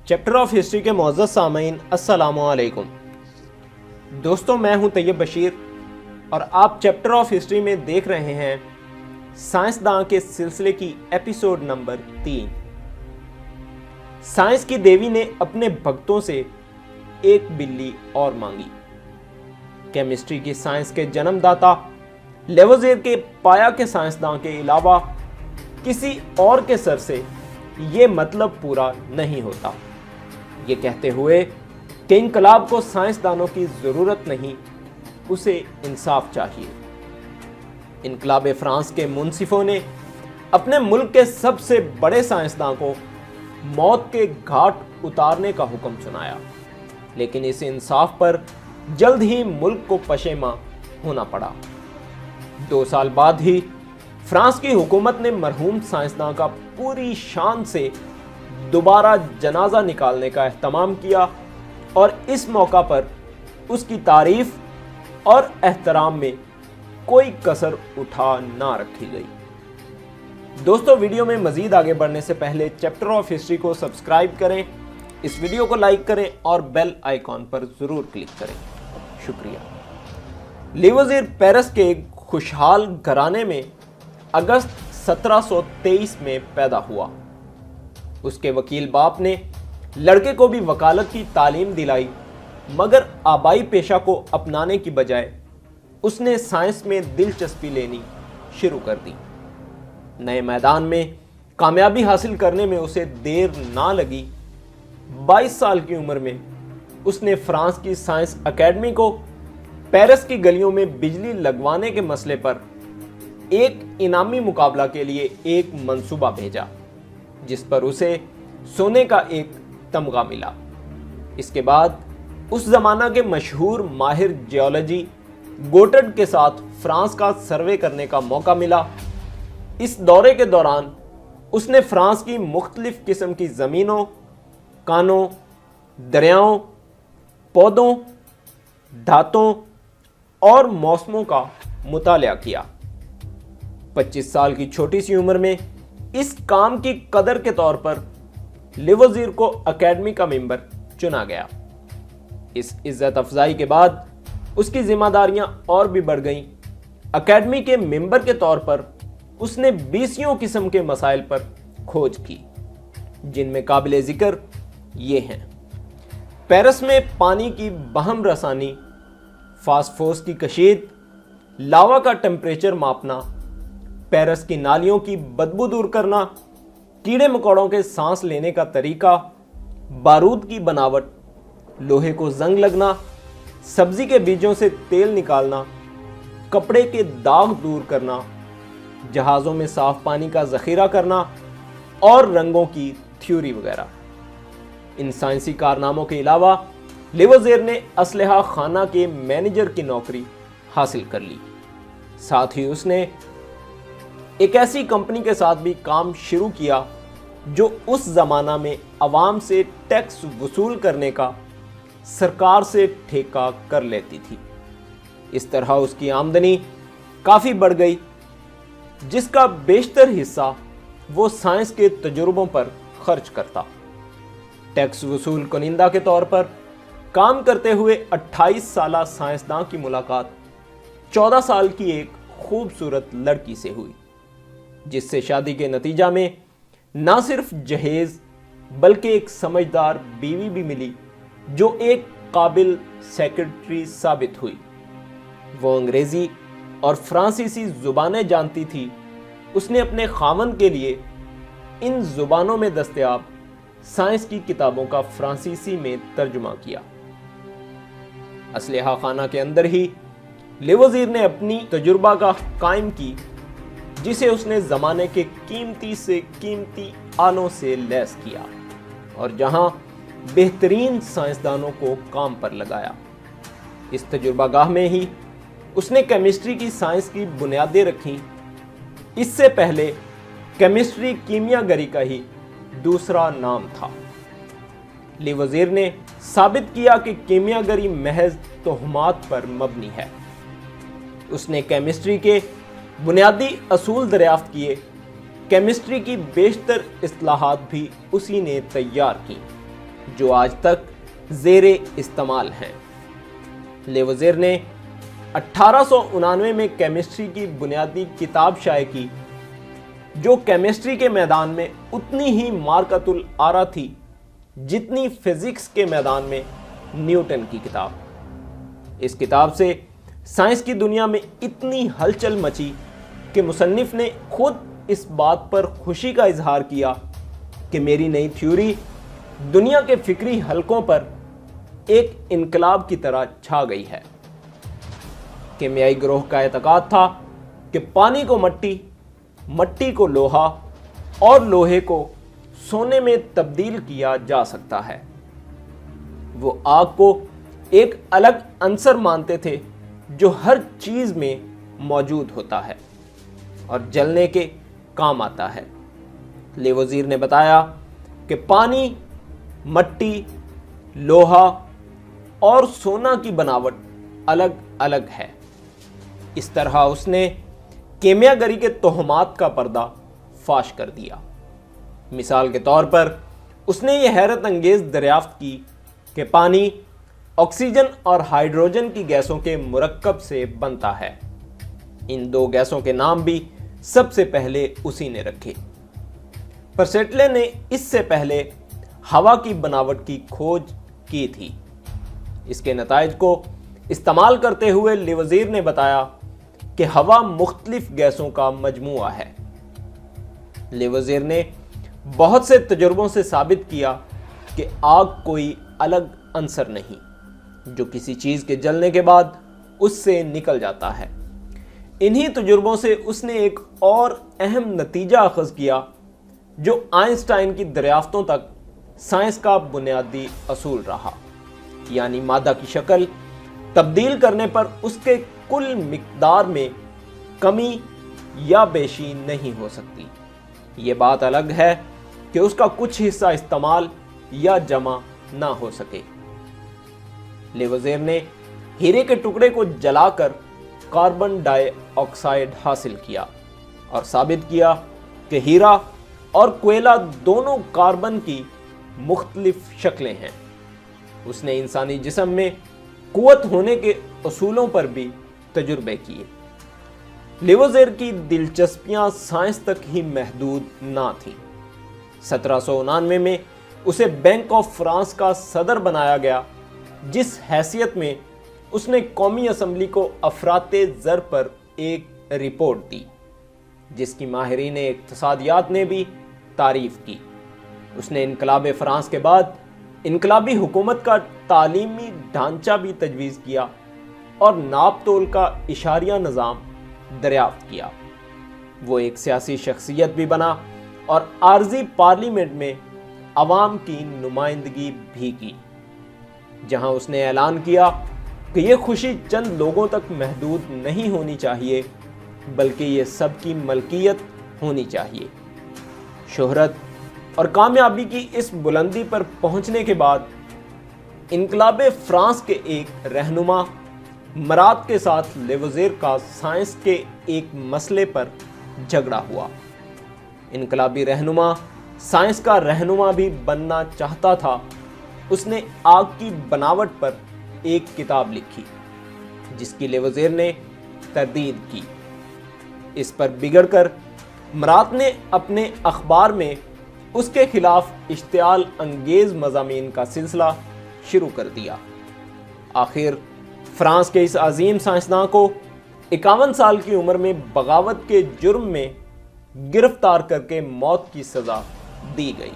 Chapter of history کے معزز سامعین السلام علیکم دوستوں، میں ہوں طیب بشیر اور آپ چیپٹر آف ہسٹری میں دیکھ رہے ہیں سائنسداں کے سلسلے کی ایپیسوڈ نمبر 3۔ سائنس کی دیوی نے اپنے بھگتوں سے ایک بلی اور مانگی۔ کیمسٹری کی سائنس کے جنم داتا لیوزیر کے پایا کے سائنسداں کے علاوہ کسی اور کے سر سے یہ مطلب پورا نہیں ہوتا، یہ کہتے ہوئے کہ انقلاب کو سائنسدانوں کی ضرورت نہیں، اسے انصاف چاہیے۔ انقلاب فرانس کے منصفوں نے اپنے ملک کے سب سے بڑے سائنسداں کو موت کے گھاٹ اتارنے کا حکم سنایا، لیکن اس انصاف پر جلد ہی ملک کو پشیماں ہونا پڑا۔ 2 سال بعد ہی فرانس کی حکومت نے مرحوم سائنسداں کا پوری شان سے دوبارہ جنازہ نکالنے کا اہتمام کیا اور اس موقع پر اس کی تعریف اور احترام میں کوئی کسر اٹھا نہ رکھی گئی۔ دوستو، ویڈیو میں مزید آگے بڑھنے سے پہلے چیپٹر آف ہسٹری کو سبسکرائب کریں، اس ویڈیو کو لائک کریں اور بیل آئیکن پر ضرور کلک کریں۔ شکریہ۔ لیوزیر پیرس کے ایک خوشحال گھرانے میں اگست 1723 میں پیدا ہوا۔ اس کے وکیل باپ نے لڑکے کو بھی وکالت کی تعلیم دلائی، مگر آبائی پیشہ کو اپنانے کی بجائے اس نے سائنس میں دلچسپی لینی شروع کر دی۔ نئے میدان میں کامیابی حاصل کرنے میں اسے دیر نہ لگی۔ 22 سال کی عمر میں اس نے فرانس کی سائنس اکیڈمی کو پیرس کی گلیوں میں بجلی لگوانے کے مسئلے پر ایک انعامی مقابلہ کے لیے ایک منصوبہ بھیجا، جس پر اسے سونے کا ایک تمغہ ملا۔ اس کے بعد اس زمانہ کے مشہور ماہر جیولوجی گوٹرڈ کے ساتھ فرانس کا سروے کرنے کا موقع ملا۔ اس دورے کے دوران اس نے فرانس کی مختلف قسم کی زمینوں، کانوں، دریاؤں، پودوں، دھاتوں اور موسموں کا مطالعہ کیا۔ 25 سال کی چھوٹی سی عمر میں اس کام کی قدر کے طور پر لیوزیر کو اکیڈمی کا ممبر چنا گیا۔ اس عزت افزائی کے بعد اس کی ذمہ داریاں اور بھی بڑھ گئیں۔ اکیڈمی کے ممبر کے طور پر اس نے 20 قسم کے مسائل پر کھوج کی، جن میں قابل ذکر یہ ہیں: پیرس میں پانی کی بہم رسانی، فاسفورس کی کشید، لاوا کا ٹمپریچر ماپنا، پیرس کی نالیوں کی بدبو دور کرنا، کیڑے مکوڑوں کے سانس لینے کا طریقہ، بارود کی بناوٹ، لوہے کو زنگ لگنا، سبزی کے بیجوں سے تیل نکالنا، کپڑے کے داغ دور کرنا، جہازوں میں صاف پانی کا ذخیرہ کرنا اور رنگوں کی تھیوری وغیرہ۔ ان سائنسی کارناموں کے علاوہ لیوزیر نے اسلحہ خانہ کے مینیجر کی نوکری حاصل کر لی۔ ساتھ ہی اس نے ایک ایسی کمپنی کے ساتھ بھی کام شروع کیا جو اس زمانہ میں عوام سے ٹیکس وصول کرنے کا سرکار سے ٹھیکہ کر لیتی تھی۔ اس طرح اس کی آمدنی کافی بڑھ گئی، جس کا بیشتر حصہ وہ سائنس کے تجربوں پر خرچ کرتا۔ ٹیکس وصول کنندہ کے طور پر کام کرتے ہوئے 28 سالہ سائنسداں کی ملاقات 14 سال کی ایک خوبصورت لڑکی سے ہوئی، جس سے شادی کے نتیجہ میں نہ صرف جہیز بلکہ ایک سمجھدار بیوی بھی ملی جو ایک قابل سیکرٹری ثابت ہوئی۔ وہ انگریزی اور فرانسیسی زبانیں جانتی تھی۔ اس نے اپنے خاوند کے لیے ان زبانوں میں دستیاب سائنس کی کتابوں کا فرانسیسی میں ترجمہ کیا۔ اسلحہ خانہ کے اندر ہی لیوزیر نے اپنی تجربہ گاہ قائم کی، جسے اس نے زمانے کے قیمتی سے قیمتی آلوں سے لیس کیا اور جہاں بہترین سائنسدانوں کو کام پر لگایا۔ اس تجربہ گاہ میں ہی اس نے کیمسٹری کی سائنس کی بنیادیں رکھیں۔ اس سے پہلے کیمسٹری کیمیا گری کا ہی دوسرا نام تھا۔ لیوزیر نے ثابت کیا کہ کیمیا گری محض تہمات پر مبنی ہے۔ اس نے کیمسٹری کے بنیادی اصول دریافت کیے، کیمسٹری کی بیشتر اصطلاحات بھی اسی نے تیار کی۔ جو آج تک زیر استعمال ہیں۔ لیوزیر نے 1899 میں کیمسٹری کی بنیادی کتاب شائع کی، جو کیمسٹری کے میدان میں اتنی ہی مارکۃ الآرا تھی جتنی فزکس کے میدان میں نیوٹن کی کتاب۔ اس کتاب سے سائنس کی دنیا میں اتنی ہلچل مچی کہ مصنف نے خود اس بات پر خوشی کا اظہار کیا کہ میری نئی تھیوری دنیا کے فکری حلقوں پر ایک انقلاب کی طرح چھا گئی ہے۔ کیمیائی گروہ کا اعتقاد تھا کہ پانی کو مٹی، مٹی کو لوہا اور لوہے کو سونے میں تبدیل کیا جا سکتا ہے۔ وہ آگ کو ایک الگ عنصر مانتے تھے جو ہر چیز میں موجود ہوتا ہے اور جلنے کے کام آتا ہے۔ لیوزیر نے بتایا کہ پانی، مٹی، لوہا اور سونا کی بناوٹ الگ الگ ہے۔ اس طرح اس نے کیمیا گری کے توہمات کا پردہ فاش کر دیا۔ مثال کے طور پر اس نے یہ حیرت انگیز دریافت کی کہ پانی آکسیجن اور ہائیڈروجن کی گیسوں کے مرکب سے بنتا ہے۔ ان دو گیسوں کے نام بھی سب سے پہلے اسی نے رکھے۔ پرسیٹلے نے اس سے پہلے ہوا کی بناوٹ کی کھوج کی تھی۔ اس کے نتائج کو استعمال کرتے ہوئے لیوزیر نے بتایا کہ ہوا مختلف گیسوں کا مجموعہ ہے۔ لیوزیر نے بہت سے تجربوں سے ثابت کیا کہ آگ کوئی الگ عنصر نہیں جو کسی چیز کے جلنے کے بعد اس سے نکل جاتا ہے۔ انہی تجربوں سے اس نے ایک اور اہم نتیجہ اخذ کیا جو آئنسٹائن کی دریافتوں تک سائنس کا بنیادی اصول رہا، یعنی مادہ کی شکل تبدیل کرنے پر اس کے کل مقدار میں کمی یا بیشی نہیں ہو سکتی۔ یہ بات الگ ہے کہ اس کا کچھ حصہ استعمال یا جمع نہ ہو سکے۔ لیوزیر نے ہیرے کے ٹکڑے کو جلا کر کاربن ڈائی آکسائڈ حاصل کیا اور ثابت کیا کہ ہیرا اور کوئلہ دونوں کاربن کی مختلف شکلیں ہیں۔ اس نے انسانی جسم میں قوت ہونے کے اصولوں پر بھی تجربے کیے۔ لیوزیر کی دلچسپیاں سائنس تک ہی محدود نہ تھیں۔ 1799 میں اسے بینک آف فرانس کا صدر بنایا گیا، جس حیثیت میں اس نے قومی اسمبلی کو افراط زر پر ایک رپورٹ دی، جس کی ماہرین اقتصادیات نے بھی تعریف کی۔ اس نے انقلاب فرانس کے بعد انقلابی حکومت کا تعلیمی ڈھانچہ بھی تجویز کیا اور ناپ تول کا اشاریہ نظام دریافت کیا۔ وہ ایک سیاسی شخصیت بھی بنا اور عارضی پارلیمنٹ میں عوام کی نمائندگی بھی کی، جہاں اس نے اعلان کیا کہ یہ خوشی چند لوگوں تک محدود نہیں ہونی چاہیے بلکہ یہ سب کی ملکیت ہونی چاہیے۔ شہرت اور کامیابی کی اس بلندی پر پہنچنے کے بعد انقلاب فرانس کے ایک رہنما مرات کے ساتھ لیوزیر کا سائنس کے ایک مسئلے پر جھگڑا ہوا۔ انقلابی رہنما سائنس کا رہنما بھی بننا چاہتا تھا۔ اس نے آگ کی بناوٹ پر ایک کتاب لکھی جس کی لیوزیر نے تردید کی۔ اس پر بگڑ کر مرات نے اپنے اخبار میں اس کے خلاف اشتعال انگیز مضامین کا سلسلہ شروع کر دیا۔ آخر فرانس کے اس عظیم سائنسداں کو 51 سال کی عمر میں بغاوت کے جرم میں گرفتار کر کے موت کی سزا دی گئی۔